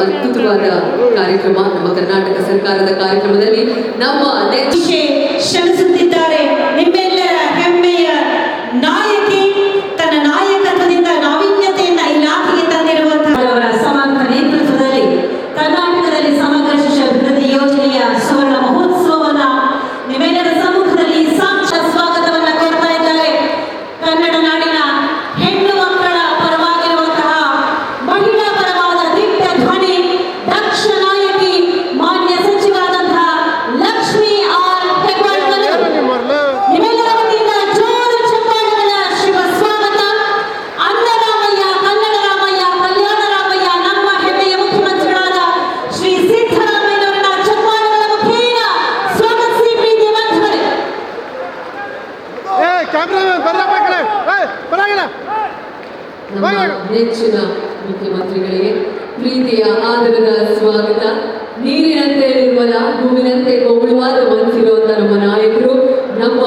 ಅದ್ಭುತವಾದ ಕಾರ್ಯಕ್ರಮ. ನಮ್ಮ ಕರ್ನಾಟಕ ಸರ್ಕಾರದ ಕಾರ್ಯಕ್ರಮದಲ್ಲಿ ನಮ್ಮ ಶ್ರಮಿಸುತ್ತಿದ್ದಾರೆ. ನಿಮ್ಮೆಲ್ಲರ ಹೆಮ್ಮೆಯ ನಾಯಕಿ, ತನ್ನ ನಾಯಕತ್ವದಿಂದ ನಾವೀನ್ಯತೆಯನ್ನ ಇಲಾಖೆಗೆ ತಂದಿರುವಂತಹ ಅವರ ಸಮಗ್ರ ನೇತೃತ್ವದಲ್ಲಿ ಕರ್ನಾಟಕದಲ್ಲಿ ಸಮಗ್ರ ಶಿಷ್ಯಾಭಿವೃದ್ಧಿ ಯೋಜನೆಯ ಸುವರ್ಣ ಮಹೋತ್ಸವವನ್ನ ನಿಮ್ಮೆಲ್ಲರ ಸಮ್ಮುಖದಲ್ಲಿ ಸಾಕ್ಷಾತ್ ಸ್ವಾಗತವನ್ನ ಕೊಡ್ತಾ ಇದ್ದಾರೆ. ಕನ್ನಡ ನಾಡಿನ ಹೆಣ್ಣು ಮಕ್ಕಳ ಪರವಾಗಿರುವಂತಹ ಮಹಿಳಾ ಪರವಾದ ದಿಟ್ಟ ಧ್ವನಿ, ದಕ್ಷ ನಾಯಕಿ, ಮಾನ್ಯ ಸಚಿವರಾದಂತಹ ಲಕ್ಷ್ಮೀ ಆರ್ ಹೆಬ್ಬಾಳ್ಕರ್ ನಿಮ್ಮೆಲ್ಲರ ವತಿಯಿಂದ ಜೋರು ಚಪ್ಪಾಳೆಗಳ ಶುಭ ಸ್ವಾಗತ. ಅನ್ನರಾಮಯ್ಯ, ಕನ್ನಡರಾಮಯ್ಯ, ಕಲ್ಯಾಣರಾಮಯ್ಯ, ನಮ್ಮ ಹೆಮ್ಮೆಯ ಮುಖ್ಯಮಂತ್ರಿಗಳಾದ ಶ್ರೀ ಸಿದ್ದರಾಮಯ್ಯನವರನ್ನ ಚಪ್ಪಾಳೆಗಳ ಮುಖೇನ ಸ್ವಾಗತಿಸಿ ಪ್ರೀತಿಯ ಬಂಧುಗಳೇ. ನಮ್ಮ ನೆಚ್ಚಿನ ಮುಖ್ಯಮಂತ್ರಿಗಳಿಗೆ ಪ್ರೀತಿಯ ಆದರದ ಸ್ವಾಗತ. ನೀರಿನಂತೆ ನಿರ್ಮಲ, ಹೂವಿನಂತೆ ಕೋಮಳವಾದ ಮನಸ್ಸಿರುವಂತ ನಮ್ಮ ನಾಯಕರು, ನಮ್ಮ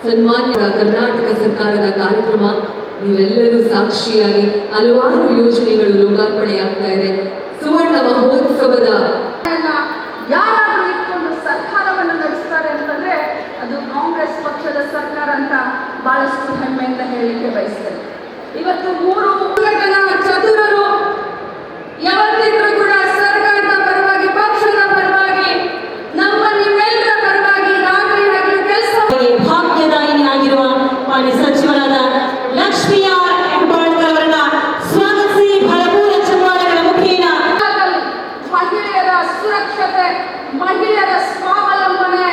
ಸನ್ಮಾನ್ಯ ಕರ್ನಾಟಕ ಸರ್ಕಾರದ ಕಾರ್ಯಕ್ರಮ. ನೀವೆಲ್ಲರೂ ಸಾಕ್ಷಿಯಾಗಿ ಹಲವಾರು ಯೋಜನೆಗಳು ಲೋಕಾರ್ಪಣೆಯಾಗ್ತಾ ಇದೆ. ಸುವರ್ಣ ಮಹೋತ್ಸವದ ಯಾರಾದರೂ ಇಟ್ಕೊಂಡು ಸರ್ಕಾರವನ್ನು ನಡೆಸ್ತಾರೆ ಅಂತಂದ್ರೆ ಅದು ಕಾಂಗ್ರೆಸ್ ಪಕ್ಷದ ಸರ್ಕಾರ ಅಂತ ಬಹಳಷ್ಟು ಹೆಮ್ಮೆಯಿಂದ ಹೇಳಿಕೆ ಬಯಸ್ತೇನೆ. ಇವತ್ತು 3 ಸಂಘಟನಾ ಚತುರರು ಯಾವತ್ತಿದ್ರೂ ಕೂಡ ಸರ್ಕಾರದ ಪರವಾಗಿ, ಪಕ್ಷದ ಪರವಾಗಿ, ನಮ್ಮ ನಿಮ್ಮೆಲ್ಲರ ಪರವಾಗಿ ರಾತ್ರಿ ಹಗಲು ಕೆಲಸ ಭಾಗ್ಯದಾಯಿನಿ ಆಗಿರುವ ಮಾನ್ಯ ಸಚಿವರಾದ ಲಕ್ಷ್ಮೀ ಆರ್ ಹೆಬ್ಬಾಳ್ಕರ್ ಅವರನ್ನ ಸ್ವಾಗತಿಸಿ ಭರಪೂರ ಚಪ್ಪಾಳೆಗಳ ಮುಖೇನ ಮಹಿಳೆಯರ ಸುರಕ್ಷತೆ, ಮಹಿಳೆಯರ ಸ್ವಾವಲಂಬನೆ,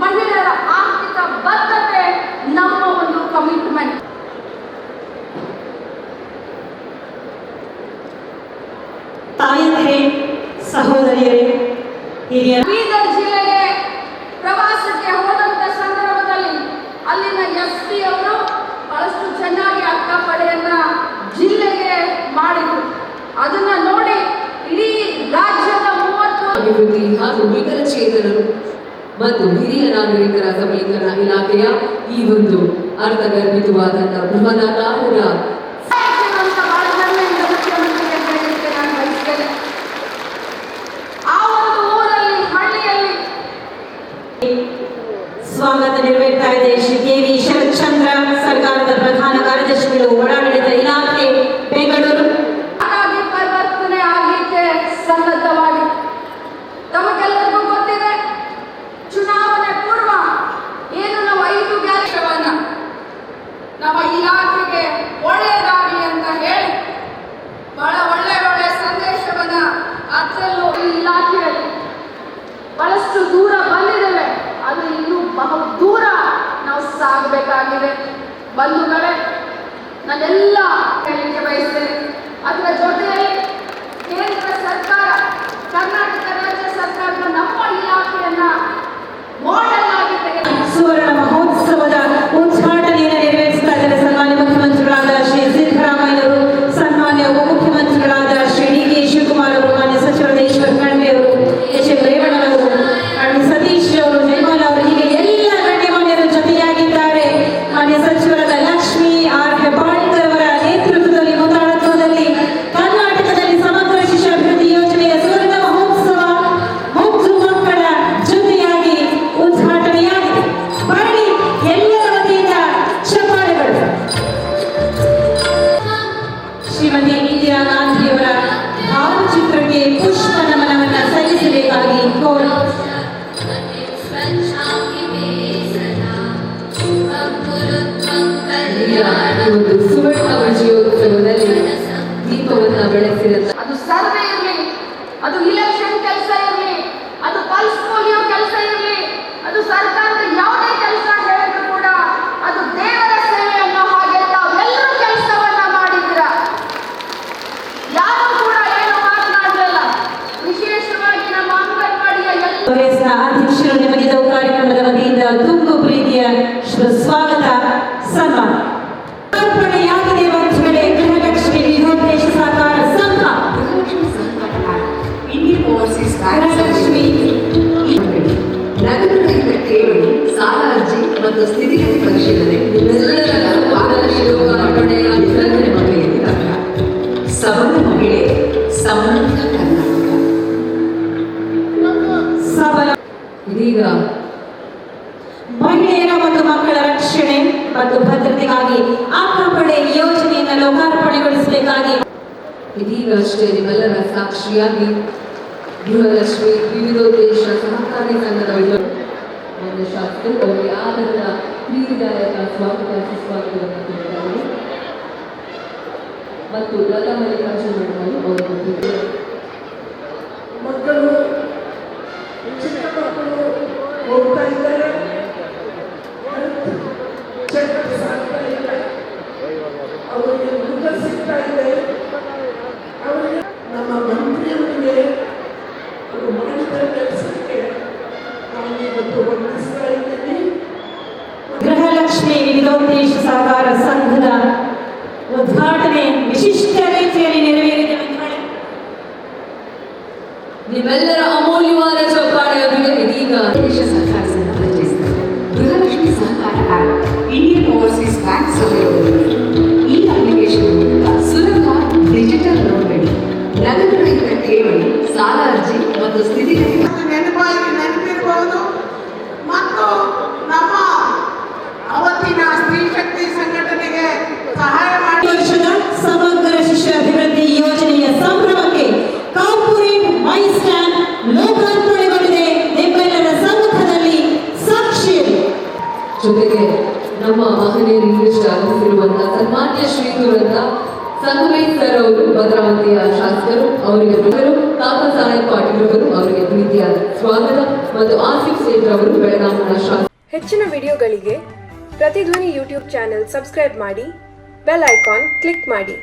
ಮಹಿಳೆಯರ ಆರ್ಥಿಕ ಬದ್ಧತೆ ನಮ್ಮ ಒಂದು ಕಮಿಟ್ಮೆಂಟ್. ತಾಯಂದಿರೇ, ಸಹೋದರಿಯರೇ, ಹಿರಿಯರ ಬೀದರ್ ಜಿಲ್ಲೆಗೆ ಪ್ರವಾಸಕ್ಕೆ ಹೋದಂತ ಸಂದರ್ಭದಲ್ಲಿ ಅಲ್ಲಿನ SP ಅವರು ಬಹಳಷ್ಟು ಚೆನ್ನಾಗಿ ಅಕ್ಕಪಡೆಯನ್ನ ಜಿಲ್ಲೆಗೆ ಮಾಡಿದ್ರು. ಅದನ್ನ ನೋಡಿ ಇಡೀ ರಾಜ್ಯದ 30 ಅಭಿವೃದ್ಧಿ ಹಾಗೂ ವಿಕಲಚೇತನರು ಮತ್ತು ಹಿರಿಯ ನಾಗರಿಕರ ಸಬಲೀಕರಣ ಇಲಾಖೆಯ ಈ ಒಂದು ಅರ್ಥಗರ್ಭಿತವಾದಂತಹ ಬೃಹದಾಕಾರದ ಸ್ವಾಗತ ನೆರವೇರ್ತಾ ಇದೆ. ಶ್ರೀ KV ಶರತ್ ಚಂದ್ರ, ಸರ್ಕಾರದ ಪ್ರಧಾನ ಕಾರ್ಯದರ್ಶಿಗಳು, ಒಳಾಡಳಿತ ಇಲಾಖೆ, ಬೆಂಗಳೂರು. ಹಾಗಾಗಿ ಪರಿವರ್ತನೆ ಆಗಲಿಕ್ಕೆ ಸನ್ನದ್ಧವಾಗಿ ತಮಗೆಲ್ಲರಿಗೂ ಗೊತ್ತಿದೆ. ಚುನಾವಣೆ ಪೂರ್ವ ಏನು ನಾವು 5 ಗ್ಯಾರಂಟಿಗಳನ್ನ ನಮ್ಮ ಇಲಾಖೆಗೆ ಒಳ್ಳೆಯದಾಗಲಿ ಅಂತ ಹೇಳಿ ಬಹಳ ಒಳ್ಳೆ ಸಂದೇಶವನ್ನ ಅದರಲ್ಲೂ ಈ ಇಲಾಖೆಯಲ್ಲಿ ಬಹಳಷ್ಟು ದೂರ ಬಂದಿದ್ದೇವೆ. ಅದು ಇನ್ನೂ ಬಹು ದೂರ ನಾವು ಸಾಗಬೇಕಾಗಿದೆ. ಬಂಧುಗಳೇ, ನಾನೆಲ್ಲ ಹೇಳಿಕೆ ಬಯಸ್ತೇನೆ. ಅದರ ಜೊತೆಯಲ್ಲಿ ಕೇಂದ್ರ ಸರ್ಕಾರ, ಕರ್ನಾಟಕ ರಾಜ್ಯ ಸರ್ಕಾರದ ನಮ್ಮ ಇಲಾಖೆಯನ್ನ ಮಾಡೆಲ್ ಆಗಿ ಸುವರ್ಣ ಮಹೋತ್ಸವದ ಉದ್ಘಾಟನೆಯನ್ನು ನೆರವೇರಿಸ್ತಾ ಇದ್ದಾರೆ ಸನ್ಮಾನ್ಯ ಮುಖ್ಯಮಂತ್ರಿಗಳಾದ ಶ್ರೀ ಸಿದ್ದರಾಮಯ್ಯನವರು, ಸನ್ಮಾನ್ಯ ಉಪಮುಖ್ಯಮಂತ್ರಿಗಳಾದ ಶ್ರೀ DK ಶಿವಕುಮಾರ್ ಅವರು, ಮಾನ್ಯ ಸಚಿವರಾದ ಈಶ್ವರ್ ಖಂಡ್ರೆ ಅವರು, HM ರೇವಣ್ಣನವರು, ಸತೀಶ್ ಅವರು, ಜಯಮಾಲ ಅವರು, ಹೀಗೆ ಎಲ್ಲ ಗಣ್ಯಮಾನ್ಯರು ಜೊತೆಯಾಗಿದ್ದಾರೆ. ಮಾನ್ಯ ಸಚಿವರಾದ ಲಕ್ಷ್ಮೀ ಆರ್ ಹೆಬ್ಬಾಳ್ಕರ್ ಅವರ ನೇತೃತ್ವದಲ್ಲಿ, ಮುಂದಾಳತ್ವದಲ್ಲಿ ಕರ್ನಾಟಕದಲ್ಲಿ ಸಮಗ್ರ ಶಿಷ್ಯಾಭಿವೃದ್ಧಿ ಯೋಜನೆಯ ಸುವರ್ಣ ಮಹೋತ್ಸವ ಮುಗ್ಧು ಮಕ್ಕಳ ಜೊತೆಯಾಗಿ ಉದ್ಘಾಟನೆಯಾಗಿದೆ. ಬರಲಿ ಎಲ್ಲರ ವತಿಯಿಂದ ಚಪ್ಪಾಳೆಗಳು. ಶ್ರೀಮತಿ ಇಂದಿರಾ ಗಾಂಧಿಯವರ ಭಾವಚಿತ್ರಕ್ಕೆ ಪುಷ್ಪ ನಮನವನ್ನು ಸಲ್ಲಿಸಬೇಕಾಗಿ ಕೋರಿ ಒಂದು ಸುವರ್ಣ ವಿಜಯೋತ್ಸವದಲ್ಲಿ ದೀಪವನ್ನ ಬೆಳೆಸಿದ ಅದು ಸರ್ವೆ ಇರಲಿ, ಅದು ಇಲೆಕ್ಷನ್ ಕೆಲಸ ಇರಲಿ, ಅದು ಪಲ್ಸ್ ಪೋಲಿಯೋ ಕೆಲಸ ಇರಲಿ, ಅದು ಸರ್ಕಾರದ ಯಾವುದೇ ಕೆಲಸ ಹೇಳಿದ್ರು ಕೂಡ ಅದು ದೇವರ ಸೇವೆ ಅನ್ನೋ ಹಾಗೆ ತಾವೆಲ್ಲರೂ ಕೆಲಸವನ್ನ ಮಾಡಿದ್ರ. ಯಾರು ಕೂಡ ಏನು ಮಾತನಾಡಲಿಲ್ಲ. ವಿಶೇಷವಾಗಿ ನಮ್ಮ ಅಂಗನವಾಡಿಯ ಕಾಂಗ್ರೆಸ್ನ ಅಧ್ಯಕ್ಷರು ನಿಮಗೆ ಕಾರ್ಯಕ್ರಮದ ವತಿಯಿಂದ ತುಂಬು ಪ್ರೀತಿಯ ಸ್ವಾಗತ, ಸನ್ಮಾನ ಅರ್ಪಣೆಯಾಗಿದೆ. ಬಂಧುಗಳೇ, ಗೃಹಲಕ್ಷ್ಮಿ ವಿಧೋದ್ದೇಶ ಸಹಕಾರ ಸಂಘ, ಗೃಹಲಕ್ಷ್ಮಿ ನಗರರಹಿತ ಠೇವಣಿ, ಸಾಲ ಅರ್ಜಿ ಮತ್ತು ಸ್ಥಿತಿಗತಿ ಪರಿಶೀಲನೆ ನಿಮ್ಮೆಲ್ಲರ ಪಾರದರ್ಶಿ ಲೋಕಾರ್ಪಣೆಯಾಗಿದ್ದರೆ ಮಹಿಳೆಯರಿಗಾಗಿ ಸಬಲ ಮಹಿಳೆ, ಸಮರ್ಥ ಸಬಲ ಇದೀಗ ಮಹಿಳೆಯರ ಮತ್ತು ಮಕ್ಕಳ ರಕ್ಷಣೆ ಮತ್ತು ಭದ್ರತೆಗಾಗಿ ಆಕಾಪಡೆ ಯೋಜನೆಯನ್ನು ಲೋಕಾರ್ಪಣೆಗೊಳಿಸಬೇಕಾಗಿ ಇದೀಗ ಅಷ್ಟೇ ನಿಮ್ಮೆಲ್ಲರ ಸಾಕ್ಷಿಯಾಗಿ ಗೃಹಲಕ್ಷ್ಮಿ ವಿವಿಧೋದ್ದೇಶ ಸಹಕಾರಿ ಸಂಘದ ಒಂದು ಶಾಸಕರು ಅವರಿಗೆ ಆಧಾರದ ಪ್ರೀತಿದಾಯಕ ಸ್ವಾಗತ ಸುಸ್ವಾಗತವನ್ನು ಕೊಟ್ಟಿದ್ದಾರೆ ಮತ್ತು ಲತಾ ಮಲ್ಲಿಕಾರ್ಜುನ್ ಮೇಡಮ್ ಅವರು ಮಕ್ಕಳು ಚಿಕ್ಕ ಮಕ್ಕಳು ಹೋಗ್ತಾ ಇದ್ದಾರೆ, ಚೆಕ್ ಸಾಕ್ತಾ ಇಲ್ಲ, ಅವರಿಗೆ ಊಟ ಸಿಗ್ತಾ ಇದೆ. ಅವರಿಗೆ ನಮ್ಮ ಮಂತ್ರಿಯವರಿಗೆ ಅವರು ಮಾಡಿದ ಕೆಲಸಕ್ಕೆ ನಾನು ಇವತ್ತು ವಂದಿಸ್ತಾ ಇದ್ದೀನಿ. ಗೃಹಲಕ್ಷ್ಮಿ ವಿವಿಧೋದ್ದೇಶ ಸಹಕಾರ ಸಂಘದ ಉದ್ಘಾಟನೆ ವಿಶಿಷ್ಟ ರೀತಿಯಲ್ಲಿ ನೆರವೇರಿದೆ. ನಿಮ್ಮೆಲ್ಲರ ಅಮೂಲ್ಯವಾದ ಚೌಕಾಣಿಯೊಂದಿಗೆ ಇದೀಗ ದೇಶ ಸಹಕಾರ ಸಂಘ ಪರಿಚಯಿಸಿದೆ. ಗೃಹಲಕ್ಷ್ಮಿ ಸಹಕಾರ ಆ್ಯಪ್ ಇಂಡಿಯನ್ ಓವರ್ಸೀಸ್ ಬ್ಯಾಂಕ್ ಸಹಯೋಗದಲ್ಲಿ ಈ ಅಪ್ಲಿಕೇಶನ್ ಮೂಲಕ ಸುಲಭ ಡಿಜಿಟಲ್ ನೋಂದಣಿ, ನಗದು ರಹಿತ ಠೇವಣಿ, ಸಾಲ ಅರ್ಜಿ ಮತ್ತು ಸ್ಥಿತಿಗತಿ ನೆನಪಿರಬಹುದು. ಮತ್ತು ನಮ್ಮ ಅವತ್ತಿನ ಸ್ತ್ರೀ ಶಕ್ತಿ ಸಂಘಟನೆಗೆ ಸಹಾಯ ಮಾಡಿ ವರ್ಷದ ಸಮಗ್ರ ಶಿಶು ಅಭಿವೃದ್ಧಿ ಯೋಜನೆಯ ಸಂಭ್ರಮಕ್ಕೆ ಕಾರ್ಪೊರೇಟ್ ಮೈ ಸ್ಟ್ಯಾಂಡ್ ಲೋಕಾರ್ಪಣೆಗೊಂಡಿದೆ. ನಿಮ್ಮೆಲ್ಲರ ಸಮ್ಮುಖದಲ್ಲಿ ಸಾಕ್ಷಿ ಜೊತೆಗೆ ನಮ್ಮ ಮಹನೀಯರಿಗೆ ಆಗಮಿಸಿರುವಂತಹ ಸನ್ಮಾನ್ಯ ಶ್ರೀಯುತ ಸಂಗಮೇಶ್ ಸರ್ ಅವರು ಭದ್ರಾವತಿಯ ಶಾಸಕರು, ಅವರಿಗೆ ಬೃಹರು ತಾತಾ ಸಾಹೇಬ್ ಪಾಟೀಲ್ ಅವರು ಅವರಿಗೆ ಪ್ರೀತಿಯಾದ ಸ್ವಾಗತ ಮತ್ತು ಆಸಿಫ್ ಸೇಠ್ ಅವರು ಬೆಳಗಾವಿಯ ಶಾಸಕ. ಹೆಚ್ಚಿನ ವಿಡಿಯೋಗಳಿಗೆ ಪ್ರತಿಧ್ವನಿ ಯೂಟ್ಯೂಬ್ ಚಾನೆಲ್ ಸಬ್ಸ್ಕ್ರೈಬ್ ಮಾಡಿ, ಬೆಲ್ ಐಕಾನ್ ಕ್ಲಿಕ್ ಮಾಡಿ.